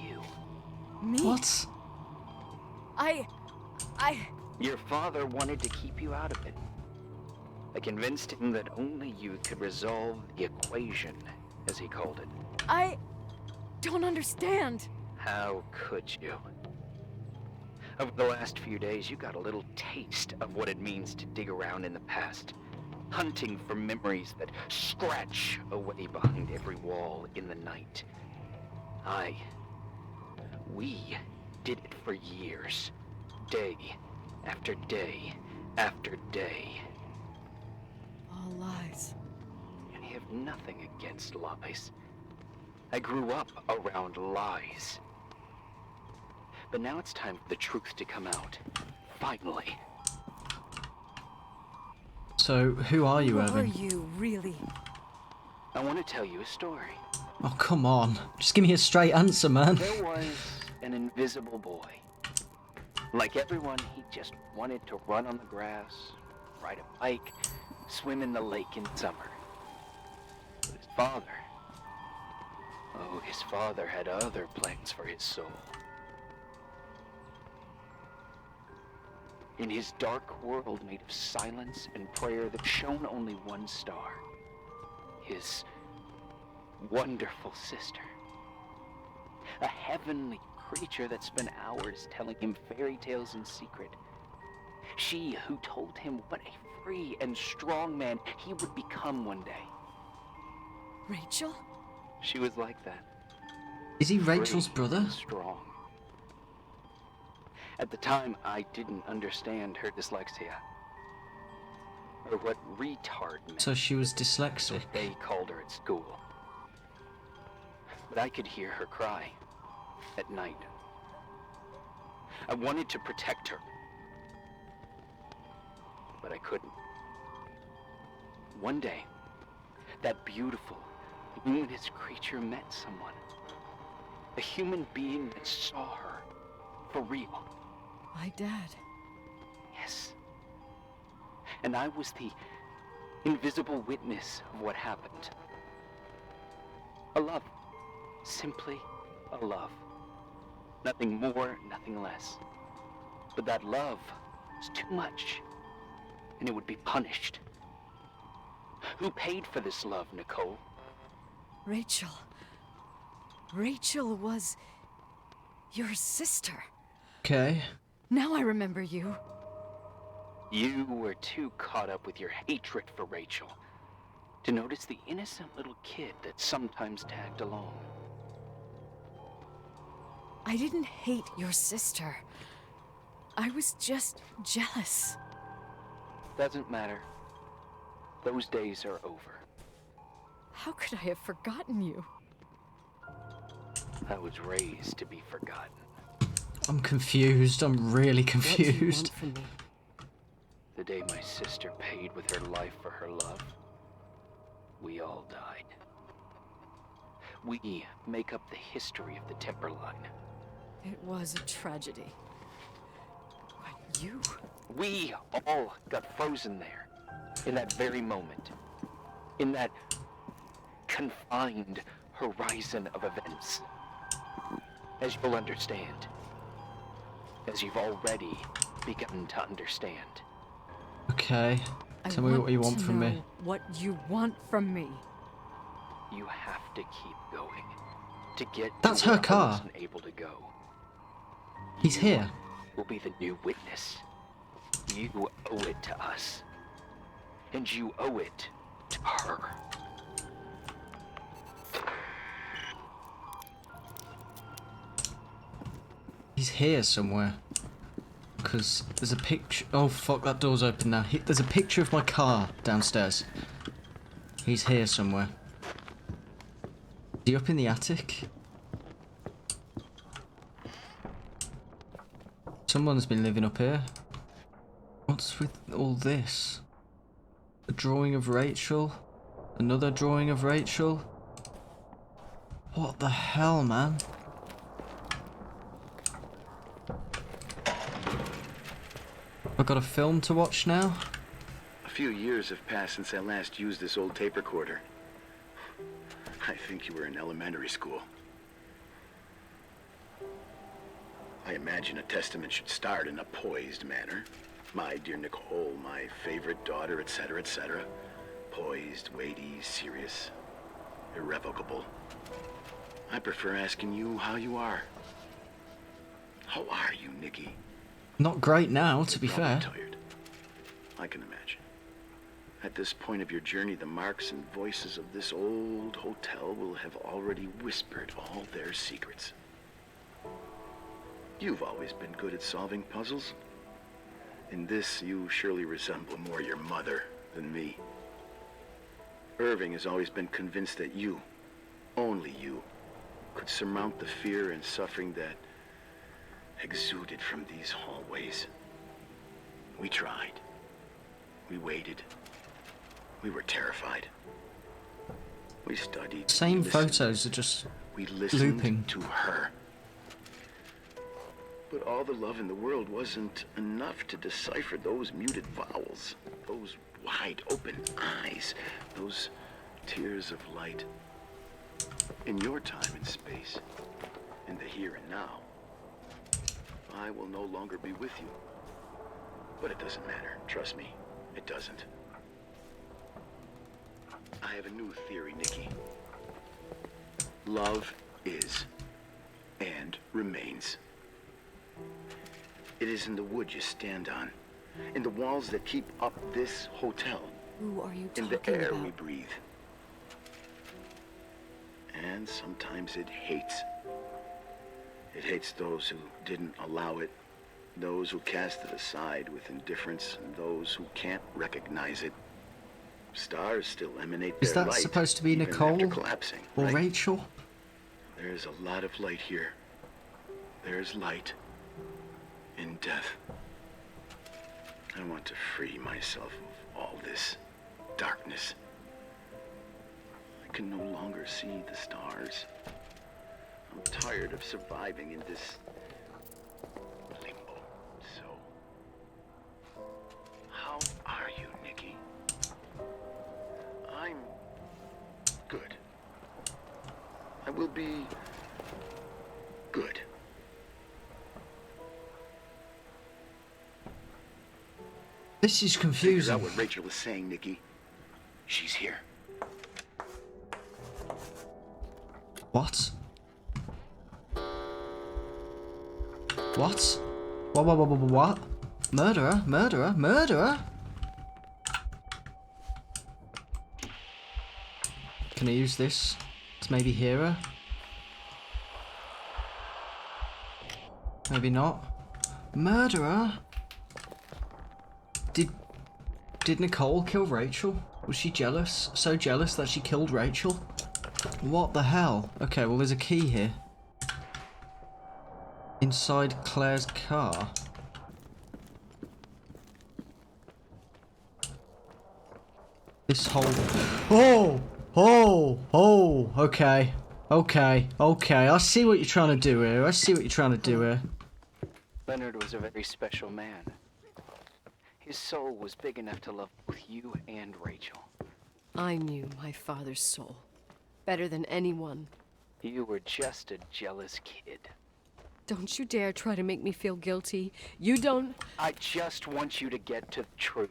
You.
Me?
What?
Your father wanted to keep you out of it. I convinced him that only you could resolve the equation, as he called it.
I don't understand.
How could you? Over the last few days, you got a little taste of what it means to dig around in the past, hunting for memories that scratch away behind every wall in the night. We did it for years, day after day after day.
All lies.
I have nothing against lies. I grew up around lies. But now it's time for the truth to come out. Finally.
So, who are you,
Who
Evan?
are you, really?
I want to tell you a story.
Oh, come on. Just give me a straight answer, man.
There was an invisible boy. Like everyone, he just wanted to run on the grass, ride a bike, swim in the lake in summer. But his father had other plans for his soul. In his dark world made of silence and prayer that shone only one star, his wonderful sister. A heavenly creature that spent hours telling him fairy tales in secret. She who told him what a free and strong man he would become one day.
Rachel?
She was like that.
Is he Rachel's
Free
brother?
and strong. At the time, I didn't understand her dyslexia. Or what retard meant.
So she was dyslexic.
They called her at school. But I could hear her cry at night. I wanted to protect her, but I couldn't. One day, that beautiful, luminous creature met someone. A human being that saw her for real.
My dad.
Yes. And I was the invisible witness of what happened. A love. Simply a love. Nothing more, nothing less. But that love was too much, and it would be punished. Who paid for this love, Nicole?
Rachel. Rachel was your sister.
Okay.
Now I remember you.
You were too caught up with your hatred for Rachel to notice the innocent little kid that sometimes tagged along.
I didn't hate your sister. I was just jealous.
Doesn't matter. Those days are over.
How could I have forgotten you?
I was raised to be forgotten.
I'm confused. I'm really
What do you
confused.
want from me?
The day my sister paid with her life for her love, we all died. We make up the history of the Timberline.
It was a tragedy. But you...
We all got frozen there, in that very moment, in that confined horizon of events. As you'll understand, as you've already begun to understand.
Okay. Tell me what you want
to
from me.
know what you want from me.
You have to keep going to get
That's
to
her
where I
car.
wasn't able to go.
He's here.
Will be the new witness. You owe it to us. And you owe it to her.
He's here somewhere. Because there's a picture... Oh, fuck, that door's open now. There's a picture of my car downstairs. He's here somewhere. Is he up in the attic? Someone's been living up here. What's with all this? A drawing of Rachel? Another drawing of Rachel? What the hell, man? I've got a film to watch now?
A few years have passed since I last used this old tape recorder. I think you were in elementary school. I imagine a testament should start in a poised manner. My dear Nicole, my favorite daughter, etc., etc. Poised, weighty, serious, irrevocable. I prefer asking you how you are. How are you, Nikki?
Not great now, to be
Probably
fair.
tired. I can imagine. At this point of your journey, the marks and voices of this old hotel will have already whispered all their secrets. You've always been good at solving puzzles. In this, you surely resemble more your mother than me. Irving has always been convinced that you, only you, could surmount the fear and suffering that exuded from these hallways. We tried. We waited. We were terrified. We studied.
Same
we listened.
photos are just
We listened
looping.
to her. But all the love in the world wasn't enough to decipher those muted vowels, those wide open eyes, those tears of light. In your time and space, in the here and now, I will no longer be with you. But it doesn't matter. Trust me, it doesn't. I have a new theory, Nikki. Love is and remains. It is in the wood you stand on, in the walls that keep up this hotel,
Who are you
in
talking
the air
about?
we breathe. And sometimes it hates. It hates those who didn't allow it, those who cast it aside with indifference, and those who can't recognize it. Stars still emanate
Is
their
that
light,
supposed to be
even
Nicole
after collapsing,
or
right?
Rachel?
There's a lot of light here. There's light in death. I want to free myself of all this darkness. I can no longer see the stars. I'm tired of surviving in this limbo. So, how are you, Nikki? I'm good. I will be good.
This is
Figured
confusing.
out what Rachel was saying, Nikki. She's here.
What? What? What? Murderer? Murderer? Murderer? Can I use this to maybe hear her? Maybe not. Murderer? Did Nicole kill Rachel? Was she jealous? So jealous that she killed Rachel? What the hell? Okay, well there's a key here. Inside Claire's car. This whole... Oh! Oh! Oh! Okay. Okay. Okay. I see what you're trying to do here. I see what you're trying to do here.
Leonard was a very special man. His soul was big enough to love both you and Rachel.
I knew my father's soul better than anyone.
You were just a jealous kid.
Don't you dare try to make me feel guilty. You don't...
I just want you to get to the truth.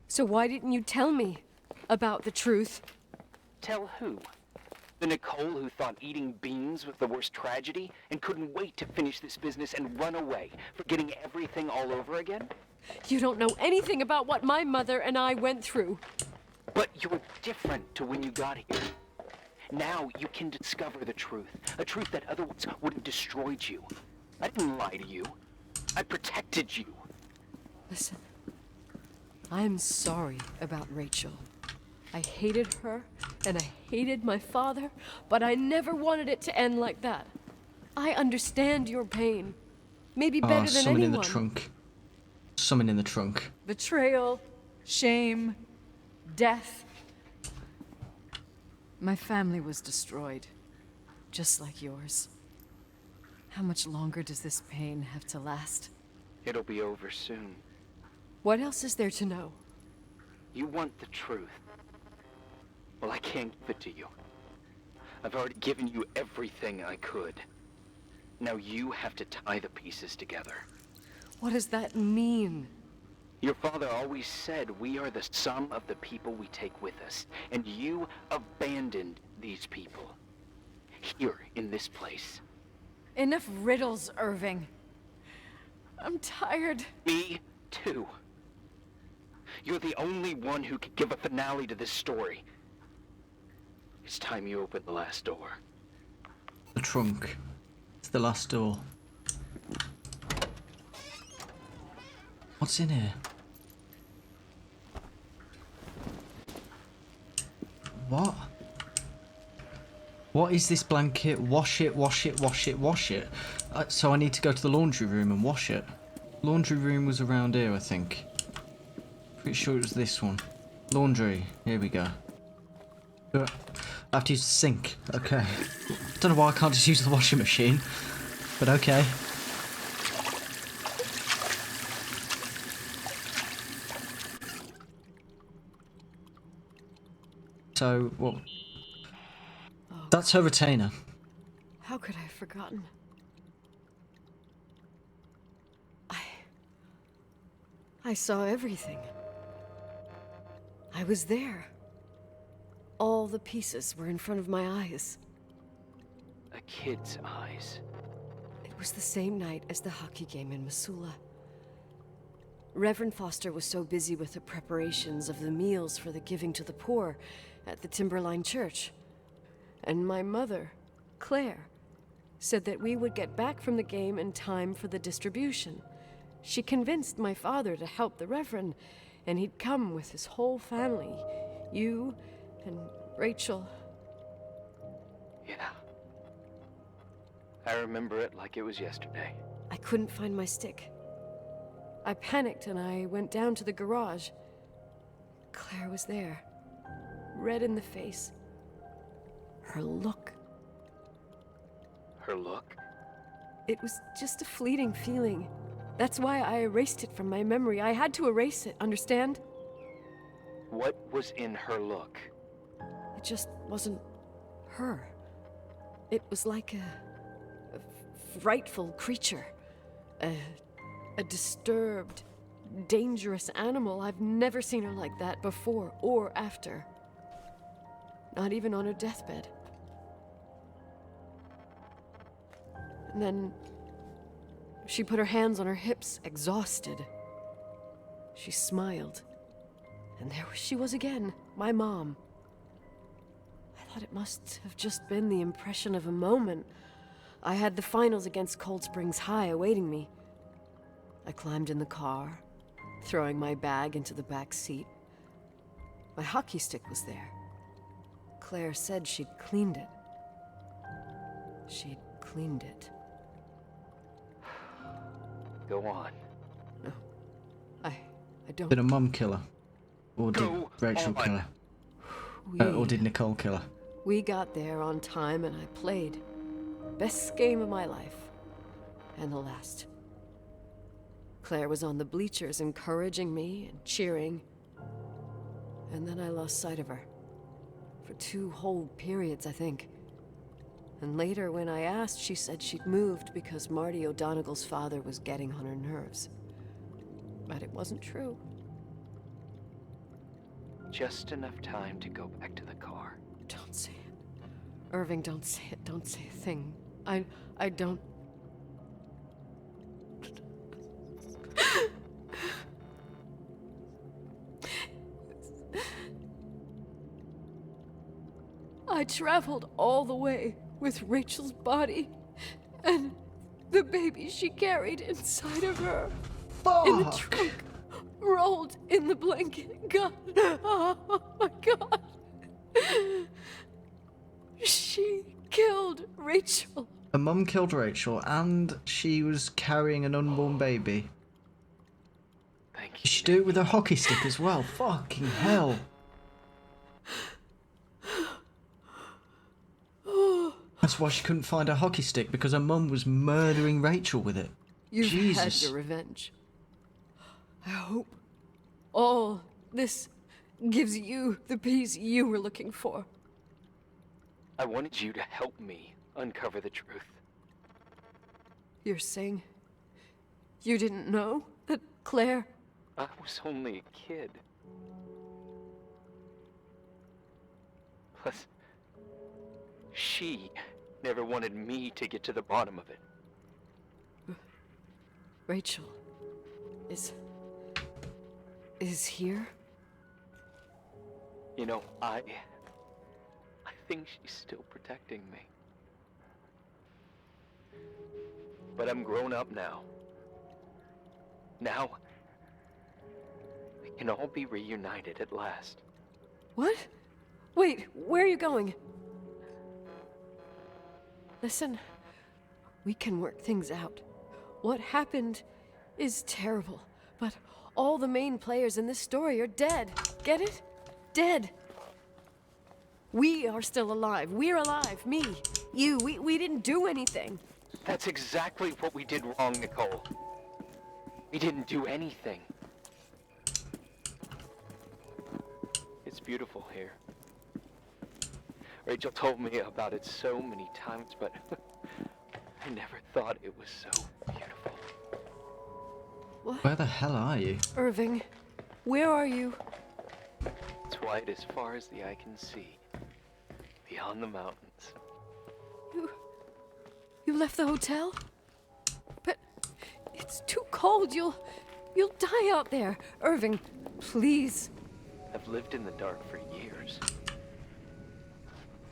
So why didn't you tell me about the truth?
Tell who? The Nicole who thought eating beans was the worst tragedy and couldn't wait to finish this business and run away, forgetting everything all over again?
You don't know anything about what my mother and I went through.
But you're different to when you got here. Now you can discover the truth, a truth that otherwise would have destroyed you. I didn't lie to you. I protected you.
Listen, I'm sorry about Rachel. I hated her, and I hated my father, but I never wanted it to end like that. I understand your pain. Maybe better than
someone
anyone.
in the trunk. Someone in the trunk.
Betrayal, shame, death. My family was destroyed, just like yours. How much longer does this pain have to last?
It'll be over soon.
What else is there to know?
You want the truth. Well, I can't give it to you. I've already given you everything I could. Now you have to tie the pieces together.
What does that mean?
Your father always said we are the sum of the people we take with us, and you abandoned these people. Here, in this place.
Enough riddles, Irving. I'm tired.
Me too. You're the only one who can give a finale to this story. It's time you open the last door.
The trunk. It's the last door. What's in here? What? What is this blanket? Wash it, wash it, wash it, wash it. So I need to go to the laundry room and wash it. Laundry room was around here, I think. Pretty sure it was this one. Laundry. Here we go. I have to use the sink. Okay. Don't know why I can't just use the washing machine. But okay. So, what? That's her retainer.
How could I have forgotten? I saw everything. I was there. All the pieces were in front of my eyes.
A kid's eyes.
It was the same night as the hockey game in Missoula. Reverend Foster was so busy with the preparations of the meals for the giving to the poor at the Timberline Church. And my mother, Claire, said that we would get back from the game in time for the distribution. She convinced my father to help the Reverend, and he'd come with his whole family. You and Rachel.
Yeah. I remember it like it was yesterday.
I couldn't find my stick. I panicked and I went down to the garage. Claire was there, red in the face. Her look.
Her look?
It was just a fleeting feeling. That's why I erased it from my memory. I had to erase it, understand?
What was in her look?
It just wasn't her. It was like a frightful creature. A disturbed, dangerous animal. I've never seen her like that before or after. Not even on her deathbed. And then she put her hands on her hips, exhausted. She smiled. And there she was again, my mom. I thought it must have just been the impression of a moment. I had the finals against Cold Springs High awaiting me. I climbed in the car, throwing my bag into the back seat. My hockey stick was there. Claire said she'd cleaned it. She'd cleaned it.
Go on.
No, I don't.
Did a mum kill her? Or did
Go
Rachel
on.
kill her? Or did Nicole kill her?
We got there on time and I played. Best game of my life. And the last. Claire was on the bleachers encouraging me and cheering. And then I lost sight of her. For 2 whole periods, I think. And later, when I asked, she said she'd moved because Marty O'Donegal's father was getting on her nerves. But it wasn't true.
Just enough time to go back to the car.
Don't say it. Irving, don't say it. Don't say a thing. I don't... I traveled all the way with Rachel's body and the baby she carried inside of her. In the trunk, rolled in the blanket. God, oh my God. She killed Rachel.
Her mum killed Rachel and she was carrying an unborn baby.
Thank you.
Did she do it with her hockey stick as well? Fucking hell. That's why she couldn't find her hockey stick, because her mum was murdering Rachel with it.
You've
Jesus.
had your revenge. I hope all this gives you the peace you were looking for.
I wanted you to help me uncover the truth.
You're saying you didn't know that Claire...
I was only a kid. Plus, she never wanted me to get to the bottom of it.
Rachel is here?
You know, I think she's still protecting me. But I'm grown up now. Now, we can all be reunited at last.
What? Wait, where are you going? Listen, we can work things out. What happened is terrible, but all the main players in this story are dead. Get it? Dead. We are still alive. We're alive. Me, you, we didn't do anything.
That's exactly what we did wrong, Nicole. We didn't do anything. It's beautiful here. Rachel told me about it so many times, but I never thought it was so beautiful.
What?
Where the hell are you?
Irving, where are you?
It's white as far as the eye can see, beyond the mountains.
You left the hotel? But it's too cold. You'll die out there. Irving, please.
I've lived in the dark for years.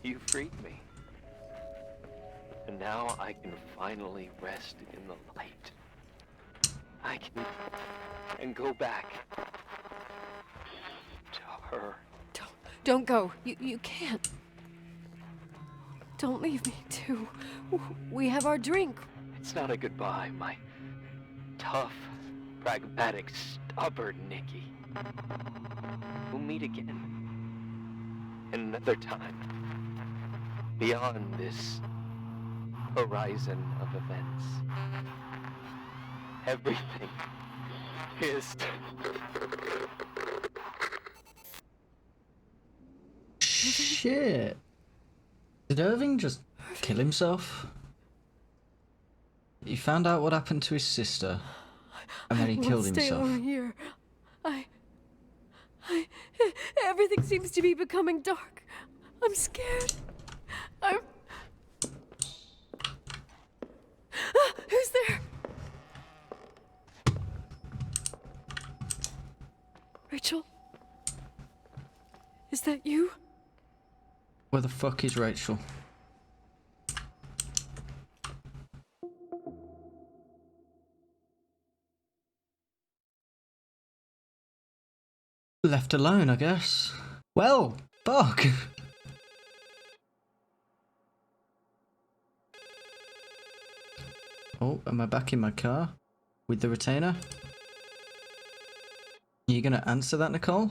You freed me. And now I can finally rest in the light. I can go back to her.
Don't go. You can't. Don't leave me, too. We have our drink.
It's not a goodbye, my tough, pragmatic, stubborn Nikki. We'll meet again. Another time. Beyond this horizon of events. Everything is...
Shit. Did Irving just kill himself? He found out what happened to his sister, and then he killed
Stay
himself.
over here. Everything seems to be becoming dark. I'm scared. Who's there? Rachel? Is that you?
Where the fuck is Rachel? Left alone, I guess. Well, fuck. Oh, am I back in my car? With the retainer? Are you gonna answer that, Nicole?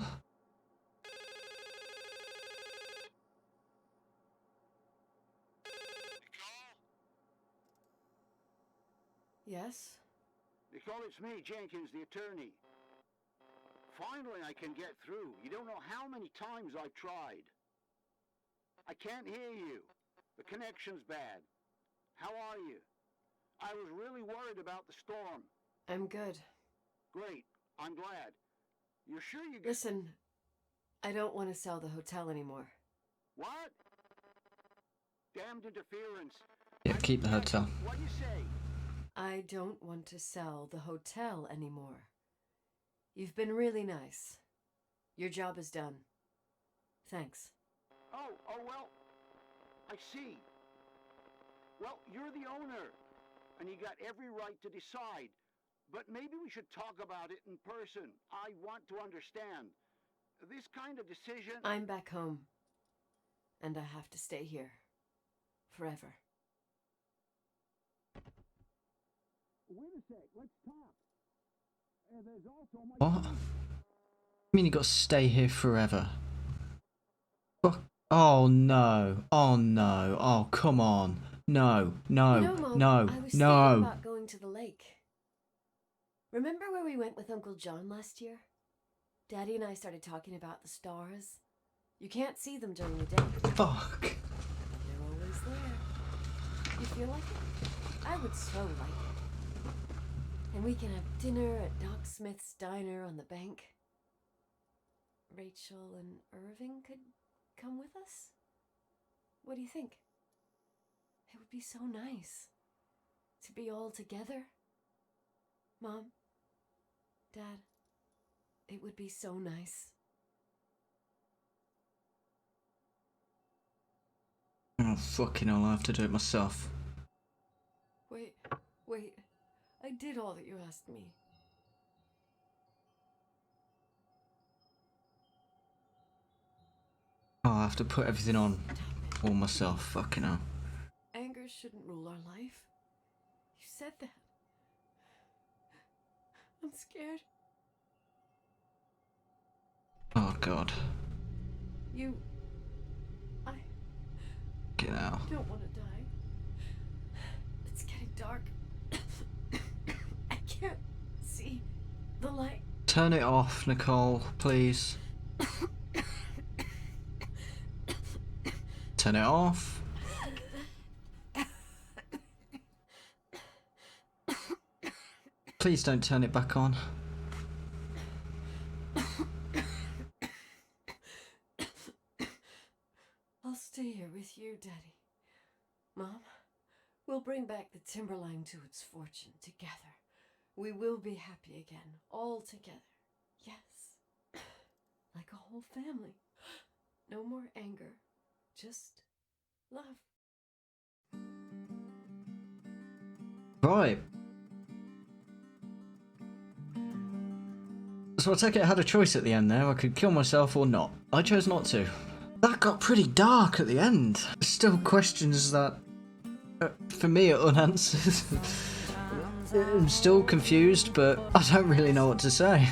Yes?
Nicole, it's me, Jenkins, the attorney. Finally, I can get through. You don't know how many times I've tried. I can't hear you. The connection's bad. How are you? I was really worried about the storm.
I'm good.
Great. I'm glad. You're sure you...
Listen, I don't want to sell the hotel anymore.
What? Damned interference.
Yeah, keep the hotel.
What do you say?
I don't want to sell the hotel anymore. You've been really nice. Your job is done. Thanks.
Oh, well, I see. Well, you're the owner, and you got every right to decide. But maybe we should talk about it in person. I want to understand. This kind of decision...
I'm back home, and I have to stay here. Forever.
Wait a sec, let's talk. There's also my...
What? I mean you gotta stay here forever? Fuck. Oh no. Oh no. Oh, come on. No. No.
You know, Mom,
No.
I was thinking
No.
about going to the lake. Remember where we went with Uncle John last year? Daddy and I started talking about the stars. You can't see them during the day.
Fuck.
They're always there. You feel like it? I would so like it. And we can have dinner at Doc Smith's diner on the bank. Rachel and Irving could come with us? What do you think? It would be so nice to be all together. Mom, Dad, it would be so nice.
Oh, fucking hell, I have to do it myself.
Wait. I did all that you asked me.
Oh, I have to put everything on all myself. Fucking hell.
Anger shouldn't rule our life. You said that. I'm scared.
Oh, God.
I
Get out.
don't want to die. It's getting dark. I can't see the light.
Turn it off, Nicole, please. Turn it off. Please don't turn it back on.
I'll stay here with you, Daddy. Mom, we'll bring back the Timberline to its fortune together. We will be happy again, all together. Yes. Like a whole family. No more anger. Just love.
Right. So I take it I had a choice at the end there. I could kill myself or not. I chose not to. That got pretty dark at the end. Still questions that, for me, are unanswered. I'm still confused, but I don't really know what to say.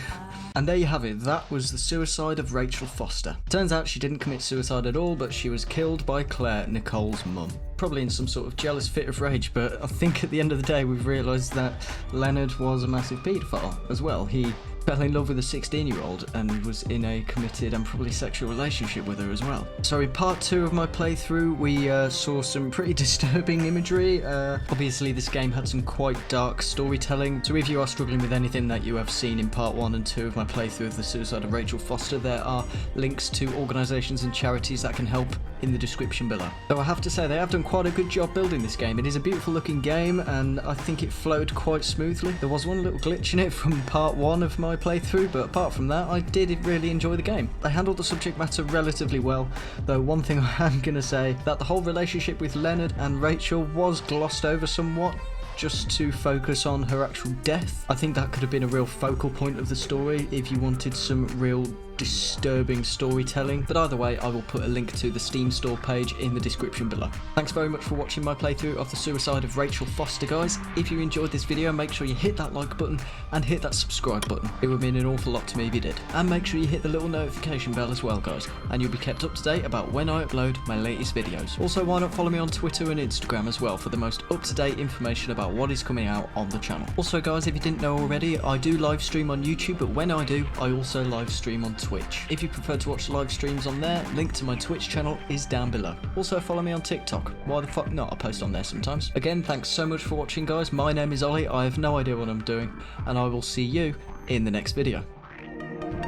And there you have it, that was the suicide of Rachel Foster. Turns out she didn't commit suicide at all, but she was killed by Claire, Nicole's mum. Probably in some sort of jealous fit of rage, but I think at the end of the day we've realised that Leonard was a massive paedophile as well. He fell in love with a 16-year-old and was in a committed and probably sexual relationship with her as well. So in part 2 of my playthrough we saw some pretty disturbing imagery. Obviously this game had some quite dark storytelling, so if you are struggling with anything that you have seen in part 1 and 2 of my playthrough of the suicide of Rachel Foster, there are links to organisations and charities that can help in the description below. So I have to say they have done quite a good job building this game. It is a beautiful looking game and I think it flowed quite smoothly. There was one little glitch in it from part 1 of my playthrough, but apart from that I did really enjoy the game. They handled the subject matter relatively well, though one thing I am going to say, that the whole relationship with Leonard and Rachel was glossed over somewhat, just to focus on her actual death. I think that could have been a real focal point of the story if you wanted some real disturbing storytelling, but either way I will put a link to the Steam store page in the description below. Thanks very much for watching my playthrough of the suicide of Rachel Foster, guys. If you enjoyed this video, make sure you hit that like button and hit that subscribe button. It would mean an awful lot to me if you did. And make sure you hit the little notification bell as well, guys, and you'll be kept up to date about when I upload my latest videos. Also, why not follow me on Twitter and Instagram as well for the most up-to-date information about what is coming out on the channel. Also guys, if you didn't know already, I do live stream on YouTube, but when I do, I also live stream on Twitch. If you prefer to watch live streams on there, link to my Twitch channel is down below. Also follow me on TikTok. Why the fuck not? I post on there sometimes. Again, thanks so much for watching, guys. My name is Ollie, I have no idea what I'm doing, and I will see you in the next video.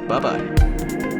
Bye bye.